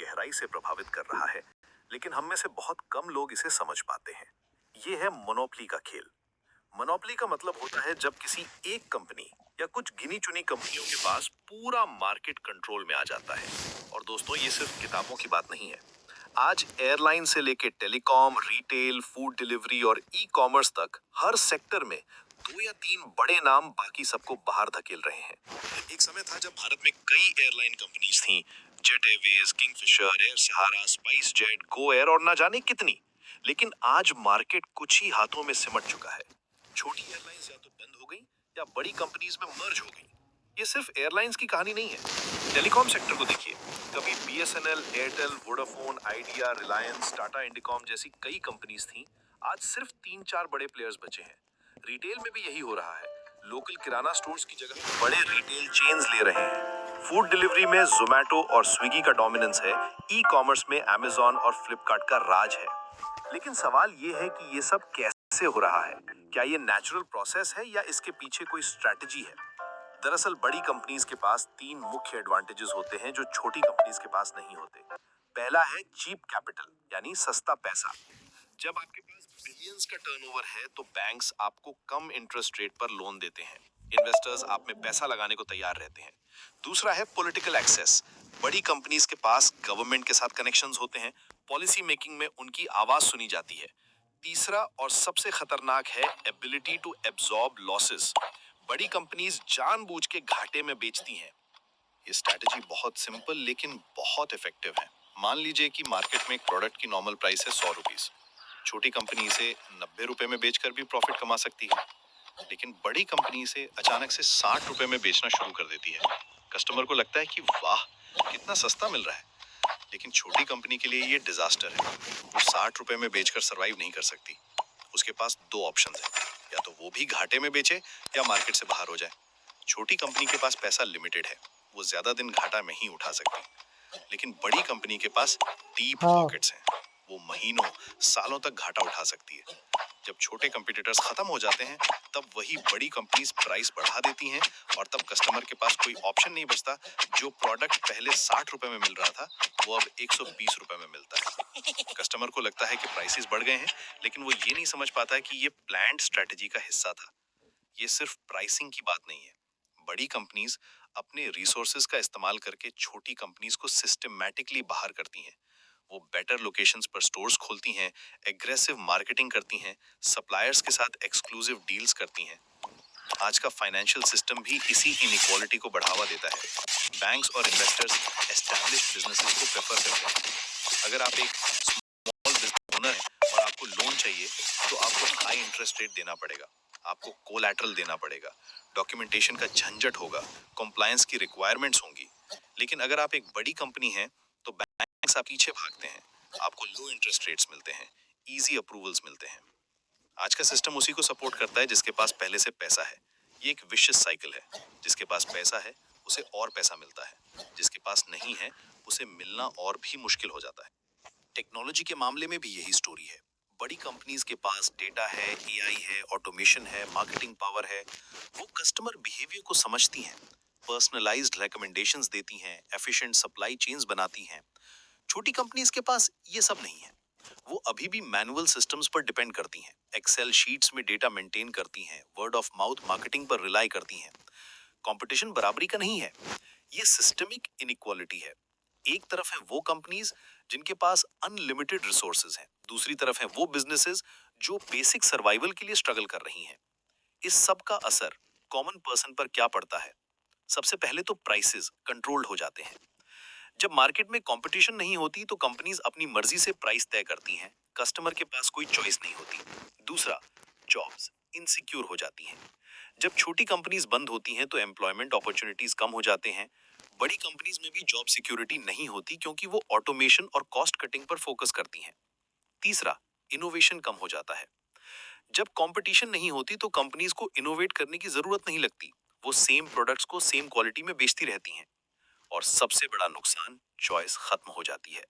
गहराई से प्रभावित कर रहा है, लेकिन हम में से बहुत कम लोग इसे समझ पाते हैं। ये है मोनोपोली का खेल। मोनोपोली का मतलब होता है जब किसी एक कंपनी या कुछ गिनी चुनी कंपनियों के पास पूरा मार्केट कंट्रोल में आ जाता है। और दोस्तों, ये सिर्फ किताबों की बात नहीं है। आज एयरलाइन से लेके टेलीकॉम, रिटेल, फूड डिलीवरी और ई कॉमर्स तक हर सेक्टर में दो या तीन बड़े नाम बाकी सबको बाहर धकेल रहे हैं। एक समय था जब भारत में कई एयरलाइन कंपनीज थीं, जेट एयरवेज, किंगफिशर, एयर सहारा, स्पाइस जेट, गो एयर और ना जाने कितनी। लेकिन आज मार्केट कुछ ही हाथों में सिमट चुका है। छोटी एयरलाइंस या तो बंद हो गई या बड़ी कंपनीज में मर्ज हो गई। ये सिर्फ एयरलाइंस की कहानी नहीं है। टेलीकॉम सेक्टर को देखिए, कभी BSNL, Airtel, Vodafone, idea, Reliance, Tata Indicom जैसी कई कंपनीज थीं, आज सिर्फ 3-4 बड़े प्लेयर्स बचे हैं। रिटेल में भी यही हो रहा है। लोकल किराना स्टोर्स की जगह बड़े रिटेल चेन्स ले रहे हैं। फूड डिलीवरी में जोमैटो और स्विगी का डोमिनेंस है। ई कॉमर्स में अमेजॉन और फ्लिपकार्ट का राज है। लेकिन सवाल ये है कि ये सब कैसे हो रहा है? क्या ये नेचुरल प्रोसेस है या इसके पीछे कोई स्ट्रैटेजी है? दरअसल बड़ी कंपनीज के पास 3 मुख्य एडवांटेजेस होते हैं जो छोटी कंपनीज के पास नहीं होते। पहला है चीप कैपिटल, यानी सस्ता पैसा। जब आपके पास बिलियंस का टर्नओवर है तो बैंक्स आपको कम इंटरेस्ट रेट पर लोन देते हैं। इन्वेस्टर्स आप में पैसा लगाने को तैयार रहते हैं। दूसरा है पॉलिटिकल एक्सेस। बड़ी कंपनीज के पास गवर्नमेंट के साथ कनेक्शंस होते हैं। पॉलिसी मेकिंग में उनकी आवाज सुनी जाती है। तीसरा और सबसे खतरनाक है एबिलिटी टू एब्जॉर्ब लॉसेस। बड़ी कंपनीज जानबूझ के घाटे में बेचती हैं। ये स्ट्रैटेजी बहुत सिंपल लेकिन बहुत इफेक्टिव है। मान लीजिए कि मार्केट में एक प्रोडक्ट की नॉर्मल प्राइस है 100 रुपीज। छोटी कंपनी इसे 90 रुपए में बेचकर भी प्रॉफिट कमा सकती है, लेकिन बड़ी कंपनी इसे अचानक से 60 रुपए में बेचना शुरू कर देती है। कस्टमर को लगता है कि वाह, कितना सस्ता मिल रहा है। लेकिन छोटी कंपनी के लिए ये डिजास्टर है। वो 60 रुपए में बेचकर सरवाइव नहीं कर सकती। उसके पास 2 ऑप्शन है, या तो वो भी घाटे में बेचे या मार्केट से बाहर हो जाए। छोटी कंपनी के पास पैसा लिमिटेड है, वो ज्यादा दिन घाटा नहीं उठा सकती। लेकिन बड़ी कंपनी के पास डीप पॉकेट्स हैं, वो महीनों सालों तक घाटा उठा सकती है। जब छोटे कंपटीटर्स खत्म हो जाते हैं तब वही बड़ी कंपनीज प्राइस बढ़ा देती हैं और तब कस्टमर के पास कोई ऑप्शन नहीं बचता। जो प्रोडक्ट पहले 60 रुपए में मिल रहा था वो अब 120 रुपए में मिलता है। कस्टमर को लगता है कि प्राइसेस बढ़ गए हैं, लेकिन वो ये नहीं समझ पाता है कि ये प्लान्ड स्ट्रेटजी का हिस्सा था। ये सिर्फ प्राइसिंग की बात नहीं है। बड़ी कंपनीज अपने रिसोर्सेज का इस्तेमाल करके छोटी कंपनीज को सिस्टमैटिकली बाहर करती हैं। वो बेटर लोकेशंस पर स्टोर्स खोलती हैं, एग्रेसिव मार्केटिंग करती हैं, सप्लायर्स के साथ एक्सक्लूसिव डील्स करती हैं। आज का फाइनेंशियल सिस्टम भी इसी इनइक्वालिटी को बढ़ावा देता है। बैंक्स और इन्वेस्टर्स एस्टैब्लिश्ड बिजनेसेस को प्रेफर करते हैं। अगर आप एक स्मॉल बिजनेस ओनर हैं और आपको लोन चाहिए तो आपको हाई इंटरेस्ट रेट देना पड़ेगा, आपको कोलैटरल देना पड़ेगा, डॉक्यूमेंटेशन का झंझट होगा, कॉम्प्लायंस की रिक्वायरमेंट्स होंगी। लेकिन अगर आप एक बड़ी कंपनी हैं तो बैंक्स आप पीछे भागते हैं, आपको लो इंटरेस्ट रेट्स मिलते हैं, इजी अप्रूवल्स मिलते हैं। आज का सिस्टम उसी को सपोर्ट करता है जिसके पास पहले से पैसा है। ये एक विशियस साइकिल है। जिसके पास पैसा है उसे और पैसा मिलता है, जिसके पास नहीं है उसे मिलना और भी मुश्किल हो जाता है। टेक्नोलॉजी के मामले में भी यही स्टोरी है। बड़ी कंपनीज के पास डेटा है, एआई है, ऑटोमेशन है, मार्केटिंग पावर है। वो कस्टमर बिहेवियर को समझती हैं, पर्सनलाइज्ड रिकमेंडेशंस देती हैं, एफिशिएंट सप्लाई चेन्स बनाती हैं। छोटी कंपनीज के पास ये सब नहीं है। वो अभी भी मैनुअल सिस्टम्स पर डिपेंड करती हैं, एक्सेल शीट्स में डेटा मेंटेन करती हैं, वर्ड ऑफ माउथ मार्केटिंग पर रिलाई करती हैं। कंपटीशन बराबरी का नहीं है, ये सिस्टमिक इनइक्वालिटी है। एक तरफ है वो कंपनीज जिनके पास अनलिमिटेड रिसोर्सेज हैं, दूसरी तरफ है वो बिजनेसेस जो बेसिक सर्वाइवल के लिए स्ट्रगल कर रही हैं। इस सब का असर कॉमन पर्सन पर क्या पड़ता है? सबसे पहले तो प्राइसेस कंट्रोल्ड हो जाते हैं। जब मार्केट में कंपटीशन नहीं होती तो कंपनीज अपनी मर्जी से प्राइस तय करती हैं, कस्टमर के पास कोई चॉइस नहीं होती। दूसरा, जॉब्स इनसिक्योर हो जाती हैं। जब छोटी कंपनीज बंद होती हैं तो एम्प्लॉयमेंट अपॉर्चुनिटीज कम हो जाते हैं। बड़ी कंपनीज में भी जॉब सिक्योरिटी नहीं होती क्योंकि वो ऑटोमेशन और कॉस्ट कटिंग पर फोकस करती हैं। तीसरा, इनोवेशन कम हो जाता है। जब कंपटीशन नहीं होती तो कंपनीज को इनोवेट करने की जरूरत नहीं लगती, वो सेम प्रोडक्ट्स को सेम क्वालिटी में बेचती रहती हैं। और सबसे बड़ा नुकसान, चॉइस खत्म हो जाती है।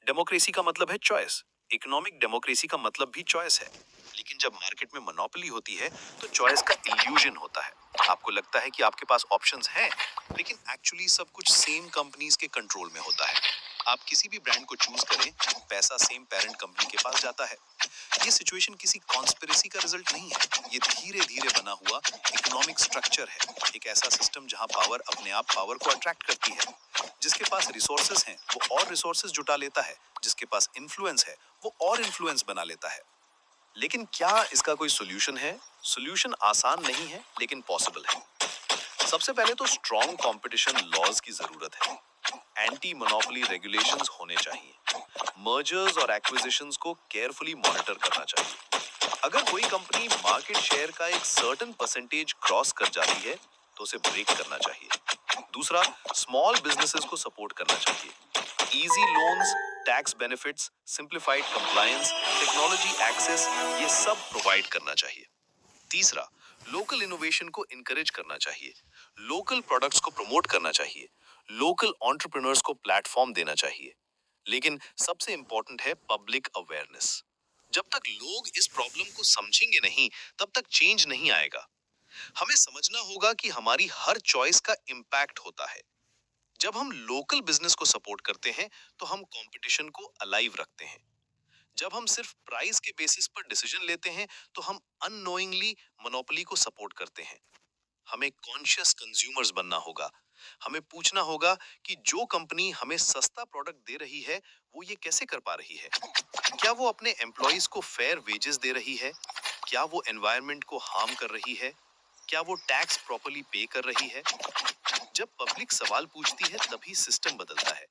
डेमोक्रेसी का मतलब है चॉइस, इकोनॉमिक डेमोक्रेसी का मतलब भी चॉइस है। लेकिन जब मार्केट में मोनोपोली होती है तो चॉइस का इल्यूजन होता है। आपको लगता है कि आपके पास ऑप्शंस हैं, लेकिन एक्चुअली सब कुछ सेम कंपनीज के कंट्रोल में होता है। आप किसी भी ब्रांड को चूज करें, पैसा सेम पेरेंट कंपनी के पास जाता है। ये सिचुएशन किसी कॉन्स्पिरेसी का रिजल्ट नहीं है, ये धीरे धीरे बना हुआ इकोनॉमिक स्ट्रक्चर है। एक ऐसा सिस्टम जहां पावर अपने आप पावर को अट्रैक्ट करती है। जिसके पास रिसोर्सेज हैं वो और रिसोर्सेज जुटा लेता है, जिसके पास इन्फ्लुएंस है वो और इन्फ्लुएंस बना लेता है। लेकिन क्या इसका कोई सोल्यूशन है? सोल्यूशन आसान नहीं है, लेकिन पॉसिबल है। सबसे पहले तो स्ट्रॉन्ग कंपटीशन लॉज की जरूरत है। एंटी मोनोपोली रेगुलेशंस होने चाहिए। मर्जर्स और एक्विजिशंस को केयरफुली मॉनिटर करना चाहिए। अगर कोई कंपनी मार्केट शेयर का एक सर्टेन परसेंटेज क्रॉस कर जाती है तो उसे ब्रेक करना चाहिए। दूसरा, स्मॉल बिजनेसेस को सपोर्ट करना चाहिए। Easy loans, tax benefits, simplified compliance, technology access, ये सब प्रोवाइड करना चाहिए। तीसरा, लोकल इनोवेशन को इनकरेज करना चाहिए। लोकल प्रोडक्ट्स को प्रमोट करना चाहिए। लोकल एंटरप्रेन्योर्स को प्लेटफॉर्म देना चाहिए। लेकिन सबसे इंपॉर्टेंट है पब्लिक अवेयरनेस। जब तक लोग इस प्रॉब्लम को समझेंगे नहीं, तब तक चेंज नहीं आएगा। हमें समझना होगा कि हमारी हर चॉइस का इम्पैक्ट होता है। जब हम लोकल बिजनेस को सपोर्ट करते हैं, तो हम कंपटीशन को अलाइव रखते हैं। जब हम सिर्फ प्राइस के बेसिस पर डिसीजन लेते हैं, तो हम अननोइंगली मोनोपोली को सपोर्ट करते हैं। हमें कॉन्शियस कंज्यूमर्स बनना होगा। हमें पूछना होगा कि जो कंपनी हमें सस्ता प्रोडक्ट दे रही है, वो ये कैसे कर पा रही है? क्या वो अपने एम्प्लॉइज को फेयर वेजेस दे रही है? क्या वो एनवायरनमेंट को हार्म कर रही है? क्या वो टैक्स प्रॉपर्ली पे कर रही है? जब पब्लिक सवाल पूछती है, तभी सिस्टम बदलता है।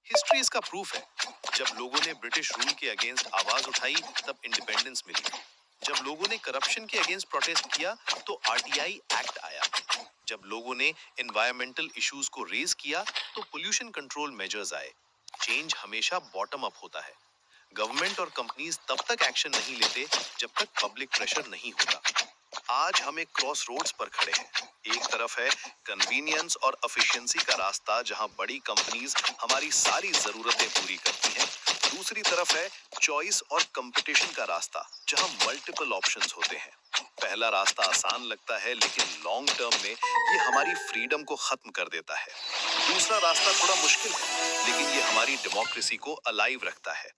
हिस्ट्री इसका प्रूफ है। जब लोगों ने ब्रिटिश रूल के अगेंस्ट आवाज उठाई, तब इंडिपेंडेंस मिली। जब लोगों ने करप्शन के अगेंस्ट प्रोटेस्ट किया, तो आरटीआई एक्ट आया। जब लोगों ने एनवायरमेंटल इश्यूज को रेज किया, तो पोल्यूशन कंट्रोल मेजर्स आए। चेंज हमेशा बॉटम अप होता है। गवर्नमेंट और कंपनीज तब तक एक्शन नहीं लेते जब तक पब्लिक प्रेशर नहीं होता। आज हम एक क्रॉस रोड्स पर खड़े हैं। एक तरफ है कन्वीनियंस और एफिशिएंसी का रास्ता, जहां बड़ी कंपनीज हमारी सारी जरूरतें पूरी करती हैं। दूसरी तरफ है चॉइस और कंपटीशन का रास्ता, जहां मल्टीपल ऑप्शंस होते हैं। पहला रास्ता आसान लगता है, लेकिन लॉन्ग टर्म में ये हमारी फ्रीडम को खत्म कर देता है। दूसरा रास्ता थोड़ा मुश्किल है, लेकिन ये हमारी डेमोक्रेसी को अलाइव रखता है।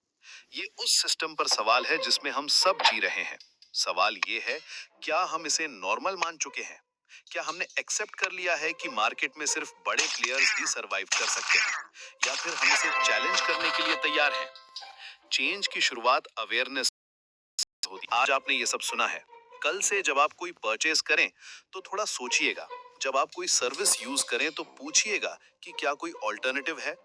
ये उस सिस्टम पर सवाल है जिसमें हम सब जी रहे हैं। सवाल ये है, क्या हम इसे नॉर्मल मान चुके हैं? क्या हमने एक्सेप्ट कर लिया है कि मार्केट में सिर्फ बड़े प्लेयर्स ही सरवाइव कर सकते हैं? या फिर हम इसे चैलेंज करने के लिए तैयार हैं? चेंज की शुरुआत अवेयरनेस होती। आज आपने ये सब सुना है। कल से जब आप कोई परचेज करें, तो थोड़ा सोचिएगा। जब आप कोई सर्विस यूज करें, तो पूछिएगा कि क्या कोई ऑल्टरनेटिव है।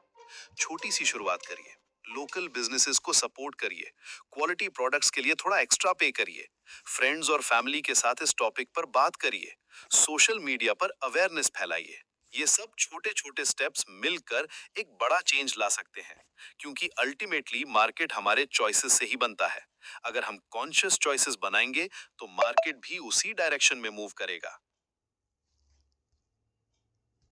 छोटी सी शुरुआत करिए। लोकल बिजनेसेस को सपोर्ट करिए। क्वालिटी प्रोडक्ट्स के लिए थोड़ा एक्स्ट्रा पे करिए। फ्रेंड्स और फैमिली के साथ इस टॉपिक पर बात करिए। सोशल मीडिया पर अवेयरनेस फैलाइए। ये सब छोटे छोटे स्टेप्स मिलकर एक बड़ा चेंज ला सकते हैं, क्योंकि अल्टीमेटली मार्केट हमारे चॉइसेस से ही बनता है। अगर हम कॉन्शियस चॉइसेस बनाएंगे, तो मार्केट भी उसी डायरेक्शन में मूव करेगा।